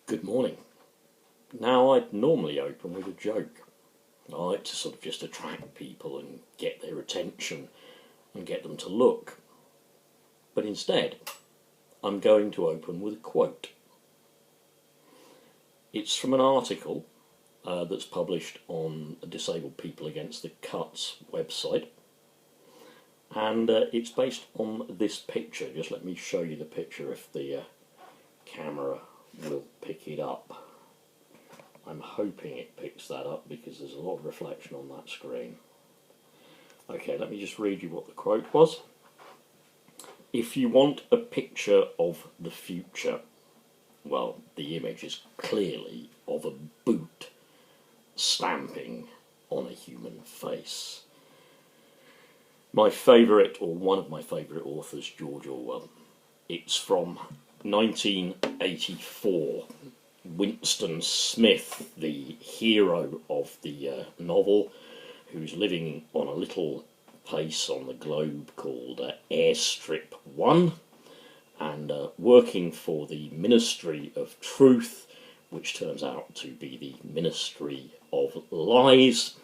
Good morning. Now, I'd normally open with a joke. I like to sort of just attract people and get their attention and get them to look. But instead, I'm going to open with a quote. It's from an article that's published on Disabled People Against the Cuts website. And it's based on this picture. Just let me show you the picture if the camera will pick it up. I'm hoping it picks that up because there's a lot of reflection on that screen. Okay, let me just read you what the quote was. If you want a picture of the future, well, the image is clearly of a boot stamping on a human face. My favourite, or one of my favourite authors, George Orwell. It's from 1984. Winston Smith, the hero of the novel, who's living on a little place on the globe called Airstrip 1, and working for the Ministry of Truth, which turns out to be the Ministry of Lies,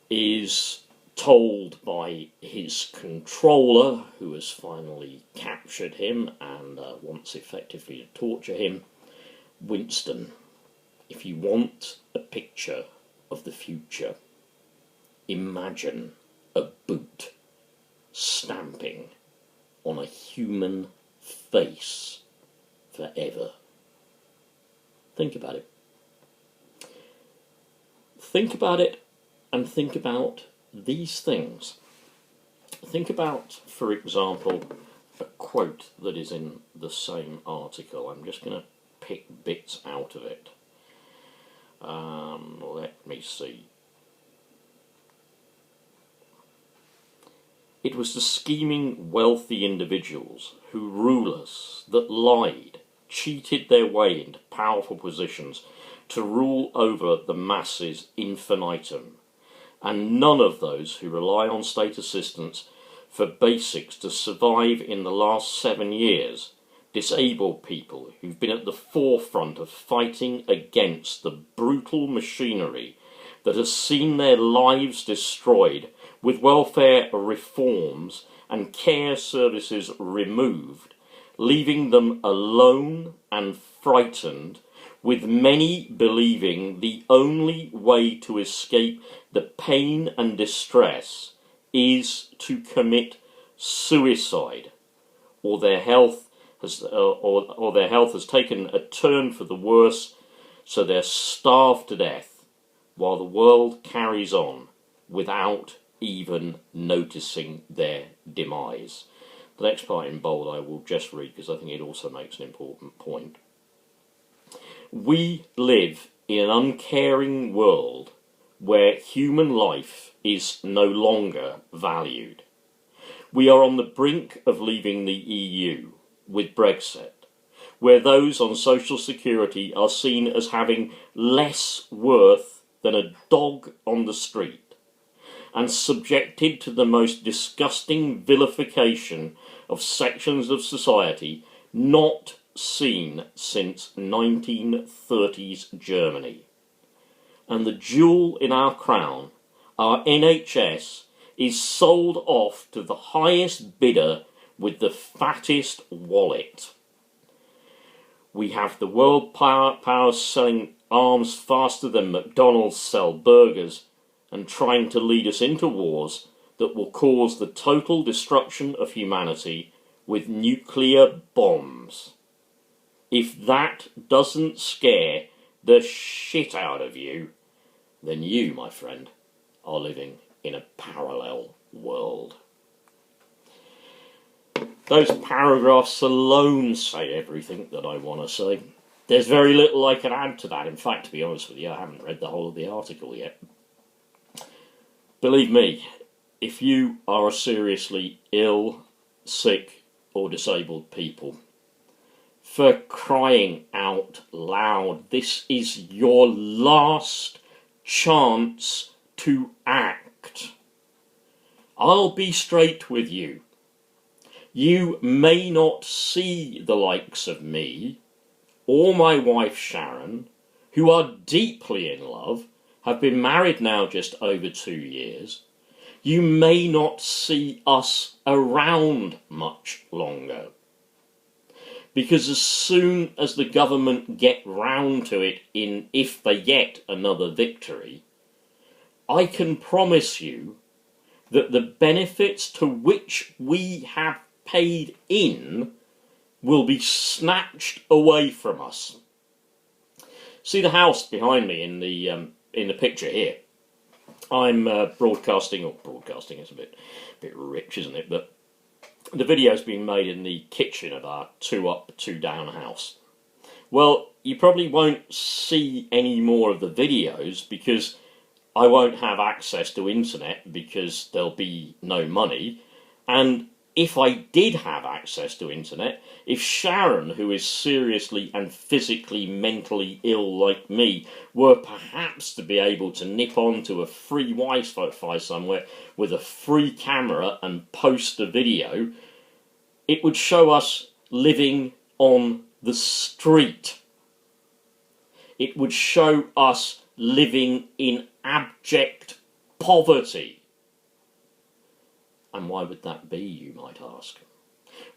is told by his controller, who has finally captured him and wants effectively to torture him, Winston, if you want a picture of the future, imagine a boot stamping on a human face forever. Think about it. Think about it and think about these things. Think about, for example, a quote that is in the same article. I'm just going to pick bits out of it. Let me see. It was the scheming, wealthy individuals who rule us that lied, cheated their way into powerful positions to rule over the masses infinitum, and none of those who rely on state assistance for basics to survive in the last 7 years, disabled people who've been at the forefront of fighting against the brutal machinery that has seen their lives destroyed with welfare reforms and care services removed, leaving them alone and frightened, with many believing the only way to escape the pain and distress is to commit suicide, or their health has taken a turn for the worse, so they're starved to death while the world carries on without even noticing their demise. The next part in bold I will just read because I think it also makes an important point. We live in an uncaring world where human life is no longer valued. We are on the brink of leaving the EU with Brexit, where those on social security are seen as having less worth than a dog on the street, and subjected to the most disgusting vilification of sections of society not seen since 1930s Germany. And the jewel in our crown, our NHS, is sold off to the highest bidder with the fattest wallet. We have the world powers selling arms faster than McDonald's sell burgers and trying to lead us into wars that will cause the total destruction of humanity with nuclear bombs. If that doesn't scare the shit out of you, then you, my friend, are living in a parallel world. Those paragraphs alone say everything that I want to say. There's very little I can add to that. In fact, to be honest with you, I haven't read the whole of the article yet. Believe me, if you are a seriously ill, sick, or disabled people, for crying out loud, this is your last chance to act. I'll be straight with you. You may not see the likes of me or my wife Sharon, who are deeply in love, have been married now just over 2 years, you may not see us around much longer. Because as soon as the government get round to it, if they get another victory, I can promise you that the benefits to which we have paid in will be snatched away from us. See the house behind me in the picture here. I'm broadcasting is a bit rich, isn't it? But the video's being made in the kitchen of our 2-up, 2-down house. Well, you probably won't see any more of the videos because I won't have access to internet because there'll be no money. And if I did have access to internet, if Sharon, who is seriously and physically, mentally ill like me, were perhaps to be able to nip onto a free Wi-Fi somewhere with a free camera and post a video, it would show us living on the street. It would show us living in abject poverty. And why would that be, you might ask?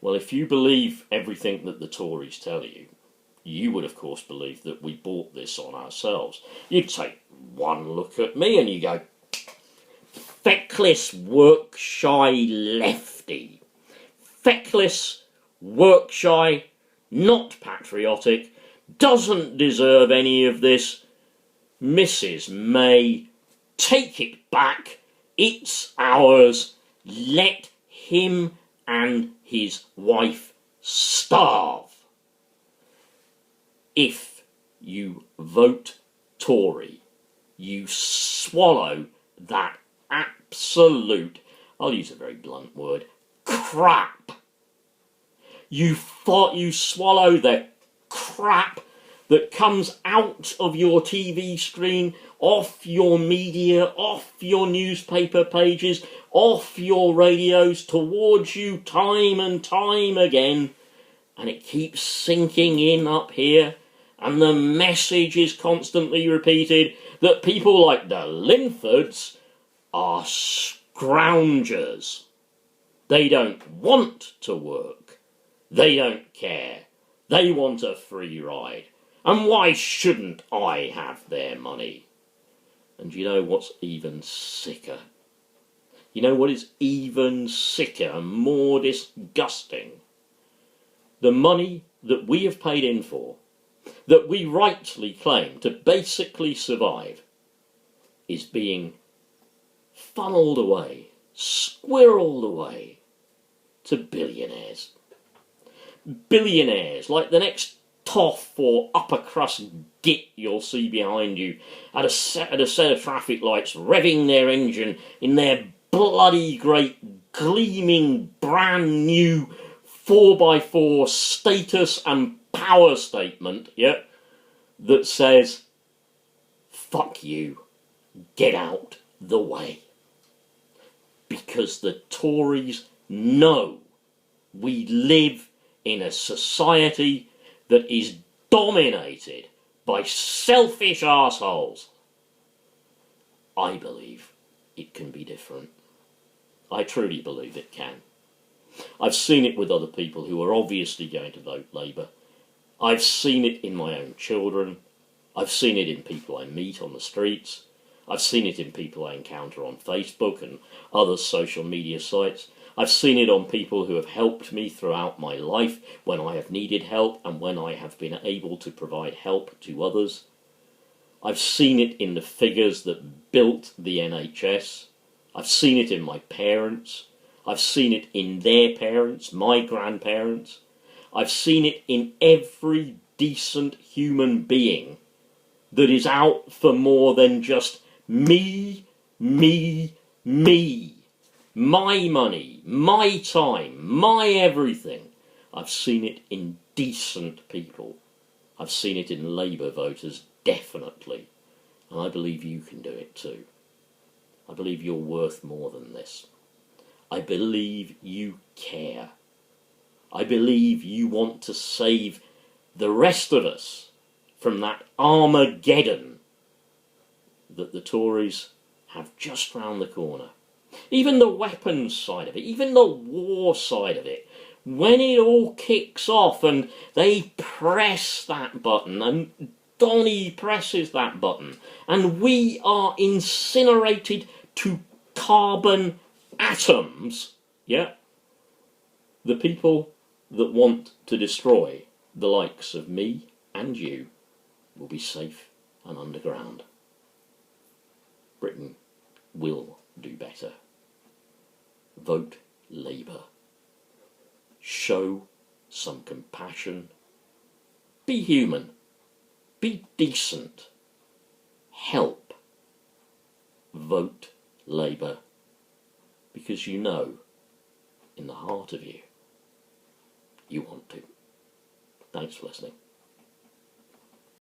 Well, if you believe everything that the Tories tell you, you would of course believe that we bought this on ourselves. You'd take one look at me and you go, feckless, work-shy lefty. Feckless, work-shy, not patriotic, doesn't deserve any of this. Mrs. May, take it back, it's ours. Let him and his wife starve. If you vote Tory, you swallow that absolute, I'll use a very blunt word, crap. You swallow the crap that comes out of your TV screen, off your media, off your newspaper pages, off your radios, towards you time and time again, and it keeps sinking in up here, and the message is constantly repeated that people like the Linfords are scroungers. They don't want to work. They don't care. They want a free ride. And why shouldn't I have their money? And you know what's even sicker? You know what is even sicker and more disgusting? The money that we have paid in for, that we rightly claim to basically survive, is being funneled away, squirreled away to billionaires. Billionaires like the next toff or upper crust git you'll see behind you at a set of traffic lights revving their engine in their bloody great gleaming brand new 4x4 status and power statement, that says, fuck you, get out the way. Because the Tories know we live in a society that is dominated by selfish arseholes. I believe it can be different. I truly believe it can. I've seen it with other people who are obviously going to vote Labour. I've seen it in my own children. I've seen it in people I meet on the streets. I've seen it in people I encounter on Facebook and other social media sites. I've seen it on people who have helped me throughout my life when I have needed help and when I have been able to provide help to others. I've seen it in the figures that built the NHS. I've seen it in my parents. I've seen it in their parents, my grandparents. I've seen it in every decent human being that is out for more than just me, me, me. My money, my time, my everything. I've seen it in decent people. I've seen it in Labour voters, definitely. And I believe you can do it too. I believe you're worth more than this. I believe you care. I believe you want to save the rest of us from that Armageddon that the Tories have just round the corner. Even the weapons side of it, even the war side of it, when it all kicks off and they press that button, and Donny presses that button, and we are incinerated to carbon atoms, yeah, the people that want to destroy the likes of me and you will be safe and underground. Britain will do better. Vote Labour. Show some compassion. Be human. Be decent. Help. Vote Labour. Because you know, in the heart of you, you want to. Thanks for listening.